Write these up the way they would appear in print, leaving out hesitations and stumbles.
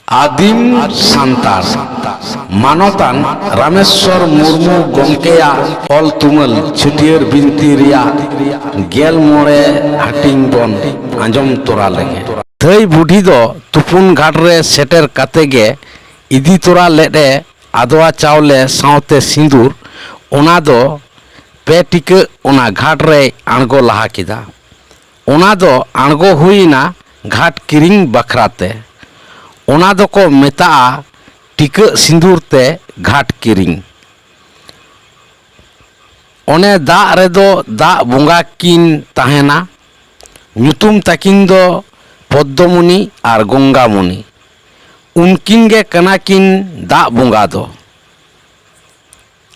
आदिम सान्तार मानतान रामेश्वर मुर्मू गंकेया ऑल तुमल छुटियर बिनती रिया गेल मोड़े हाटिंग बन आंजम तोरा लगे थई बुढ़ी दो तुपुन घाट रे सेटर काते गे इदी तोरा लेडे आदवा चावले सावते सिंदूर ओना दो पे टिके ओना घाट रे आणगो लहा किदा ओना दो आणगो हुईना घाट किरिंग बखराते ओना दो मेता टिका सिंदूर ते घाट किरिंग ओने दा रेदो दा बोंगा किन ताहेना ᱧᱩᱛᱩᱢ ताकिन दो पद्ममुनि और गंगामुनि उनकिन गे कना किन दा बोंगा दो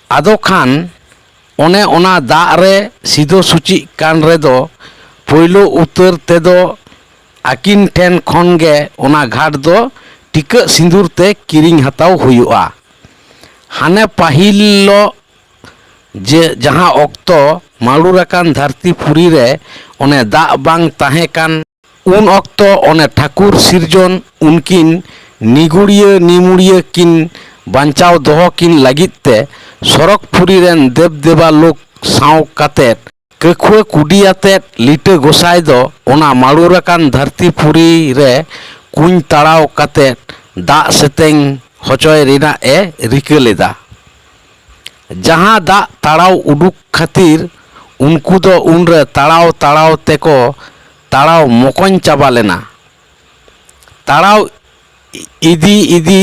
आदो खान ओने ओना दा रे सिदो सुचि कान रेदो पोइलो उतर तेदो आकिन ठेन खन गे ओना घाट दो टिका सिंदूर ते किरिंग हताव हुयुआ हाने पाहिलो जे जहां ऑक्तो मालुराकान धरती पुरी रे ओने दा बांग ताहे कान उन ऑक्तो ओने ठाकुर सिरजन उनकिन निगुड़िया निमुड़िया किन बांचाव दोहो किन लगित ते सरक पुरी रेन देव देवा लोक साव काते कखुआ कुडियाते लिटे गोसाई दो ओना मालुराकान धरती पुरी रे कुñ ताड़ाव काते दा सेतेंग हचोय रिना ए रिका लेदा जहां दा ताड़ाव उडुक खातिर उनको दो उनरे ताड़ाव ताड़ाव तेको ताड़ाव मोकन चाबा लेना ताड़ाव इदी इदी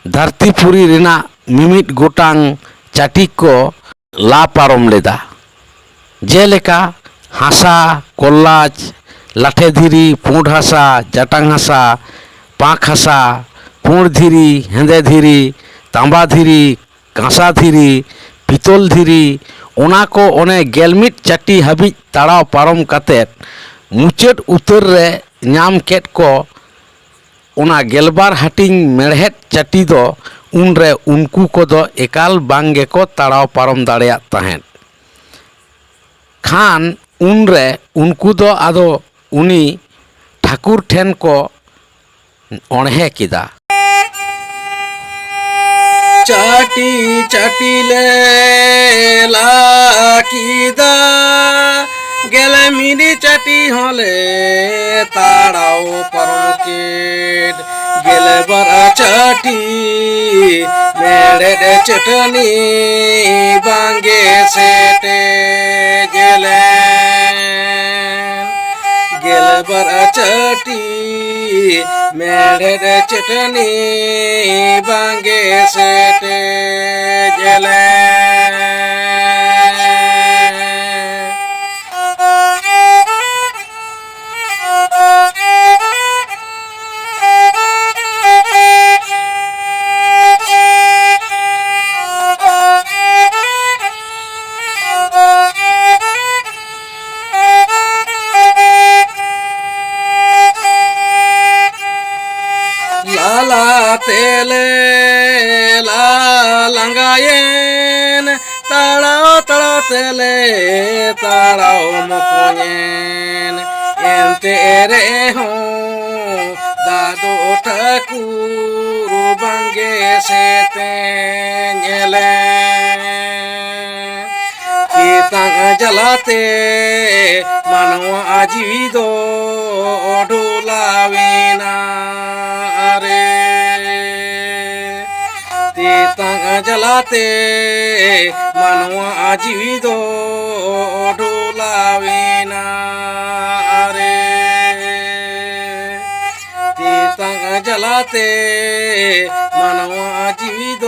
धरती पुरी रिना मिमिट गोटांग चाटी को ला पारम लेदा जेलेका हासा कोल्लाज लाठे धीरी पुंड हासा जाटांग हासा पाक हासा पुंड धीरी हेंदे धीरी तांबा धीरी कांसा धीरी पितल धीरी ओना को ओने गेलमिट चाटी हाबी ताड़ाव पारम काते मुचाद उतर रे नाम केट को ओना गेलबार हाटिंग मेड़हेट चाटी दो उनरे उनको को दो एकाल बांगे को ताड़ाव पारम दाड़ेया ताहें खान उनरे उनको दो आदो उनी ठाकुर ठेन को ओणहे किदा चाटी चाटी ले ला किदा गेले मिनी चाटी होले ताड़ाव परम केट गेले बरा चाटी मेरे दे चटनी बांगे सेटे गेले गेले बरा चाटी मेरे दे चटनी बांगे सेटे गेले तेले ला लंगायेन ताड़ाव ताड़ाव तेले ताड़ाव मुकोयेन एंते रे हो दादो ठाकुर बांगे सेते नेले पीतांग जलाते मानवा आजी दो डोलावीना रे तीतांग जलाते मानवा आजी दो डोलावीना रे तीतांग जलाते मानवा आजी दो